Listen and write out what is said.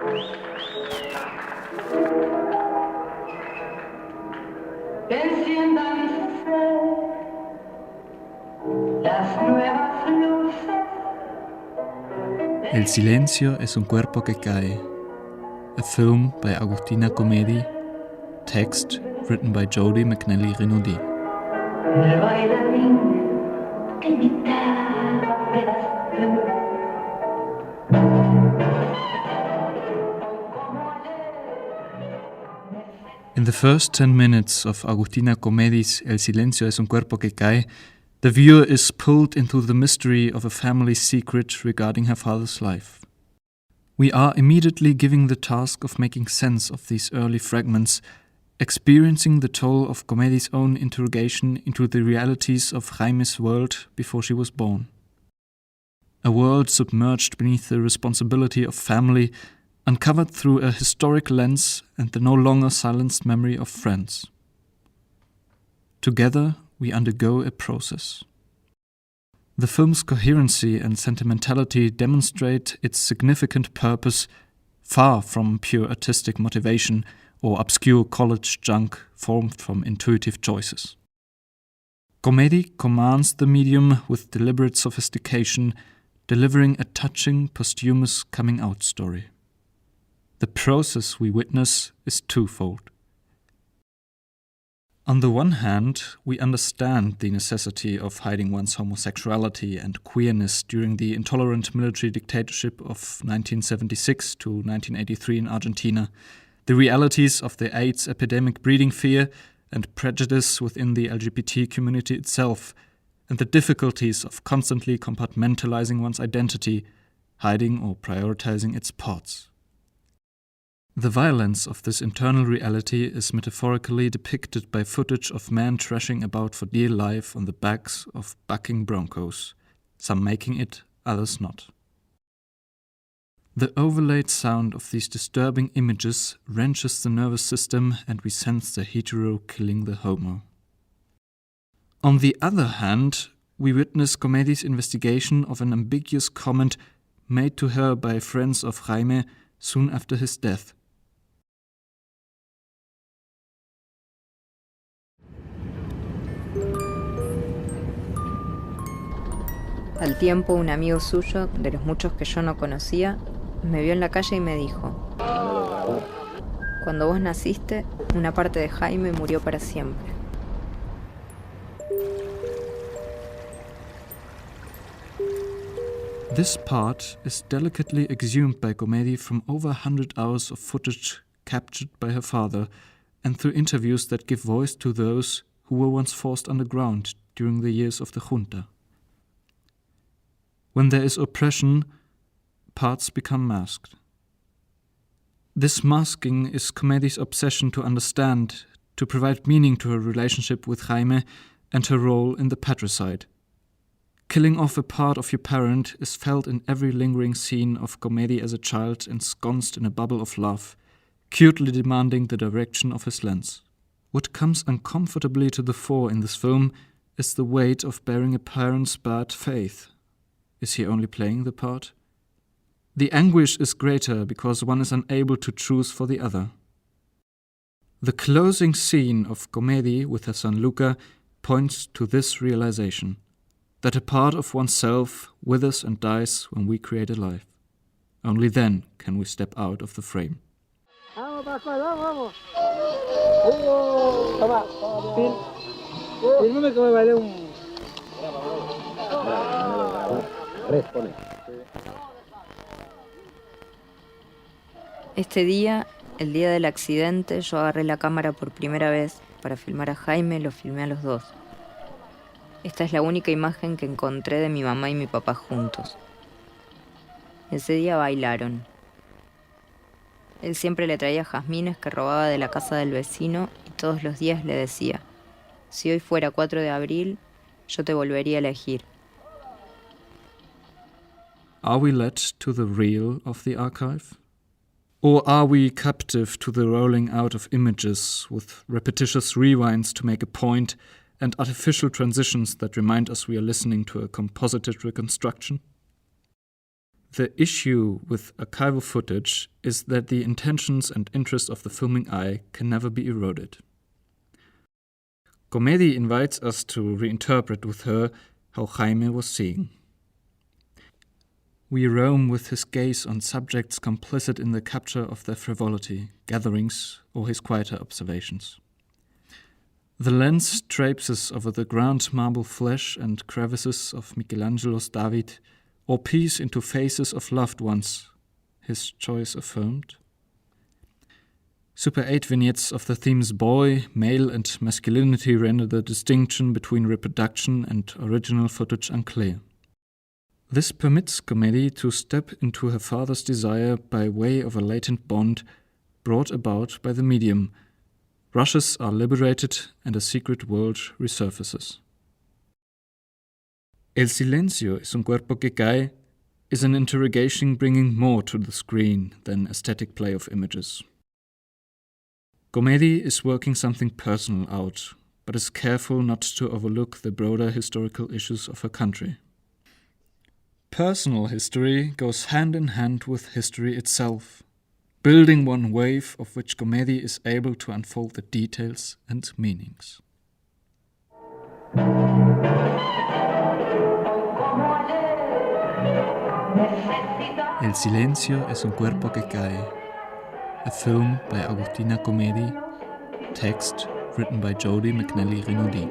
El silencio es un cuerpo que cae. A film by Agustina Comedi. Text written by Jodie McNeilly-Renaudie. In the first 10 minutes of Agustina Comedi's El silencio es un cuerpo que cae, the viewer is pulled into the mystery of a family's secret regarding her father's life. We are immediately given the task of making sense of these early fragments, experiencing the toll of Comedi's own interrogation into the realities of Jaime's world before she was born. A world submerged beneath the responsibility of family, uncovered through a historic lens and the no longer silenced memory of friends. Together, we undergo a process. The film's coherency and sentimentality demonstrate its significant purpose, far from pure artistic motivation or obscure college junk formed from intuitive choices. Comedi commands the medium with deliberate sophistication, delivering a touching, posthumous coming-out story. The process we witness is twofold. On the one hand, we understand the necessity of hiding one's homosexuality and queerness during the intolerant military dictatorship of 1976 to 1983 in Argentina, the realities of the AIDS epidemic breeding fear and prejudice within the LGBT community itself, and the difficulties of constantly compartmentalizing one's identity, hiding or prioritizing its parts. The violence of this internal reality is metaphorically depicted by footage of men thrashing about for dear life on the backs of bucking broncos, some making it, others not. The overlaid sound of these disturbing images wrenches the nervous system, and we sense the hetero killing the homo. On the other hand, we witness Comedi's investigation of an ambiguous comment made to her by friends of Jaime soon after his death. Al tiempo, un amigo suyo, de los muchos que yo no conocía, me vio en la calle y me dijo: cuando vos naciste, una parte de Jaime murió para siempre. This part is delicately exhumed by Comedi from over 100 hours of footage captured by her father and through interviews that give voice to those who were once forced underground during the years of the junta. When there is oppression, parts become masked. This masking is Comedi's obsession to understand, to provide meaning to her relationship with Jaime and her role in the patricide. Killing off a part of your parent is felt in every lingering scene of Comedi as a child ensconced in a bubble of love, cutely demanding the direction of his lens. What comes uncomfortably to the fore in this film is the weight of bearing a parent's bad faith. Is he only playing the part? The anguish is greater because one is unable to choose for the other. The closing scene of Comedi with her son Luca points to this realization, that a part of oneself withers and dies when we create a life. Only then can we step out of the frame. Vamos, Pascual, vamos. Toma. Firmame que me vale un... Este día, el día del accidente, yo agarré la cámara por primera vez para filmar a Jaime y lo filmé a los dos. Esta es la única imagen que encontré de mi mamá y mi papá juntos. Ese día bailaron. Él siempre le traía jazmines que robaba de la casa del vecino y todos los días le decía: si hoy fuera 4 de abril, yo te volvería a elegir. Are we led to the real of the archive? Or are we captive to the rolling out of images with repetitious rewinds to make a point and artificial transitions that remind us we are listening to a composited reconstruction? The issue with archival footage is that the intentions and interest of the filming eye can never be eroded. Comedi invites us to reinterpret with her how Jaime was seeing. We roam with his gaze on subjects complicit in the capture of their frivolity, gatherings, or his quieter observations. The lens traipses over the ground marble flesh and crevices of Michelangelo's David, or peers into faces of loved ones, his choice affirmed. Super 8 vignettes of the themes boy, male, and masculinity render the distinction between reproduction and original footage unclear. This permits Comedi to step into her father's desire by way of a latent bond brought about by the medium. Rushes are liberated and a secret world resurfaces. El silencio es un cuerpo que cae is an interrogation bringing more to the screen than aesthetic play of images. Comedi is working something personal out, but is careful not to overlook the broader historical issues of her country. Personal history goes hand in hand with history itself, building one wave of which Comedi is able to unfold the details and meanings. El silencio es un cuerpo que cae. A film by Agustina Comedi. Text written by Jodie McNeilly-Renaudie.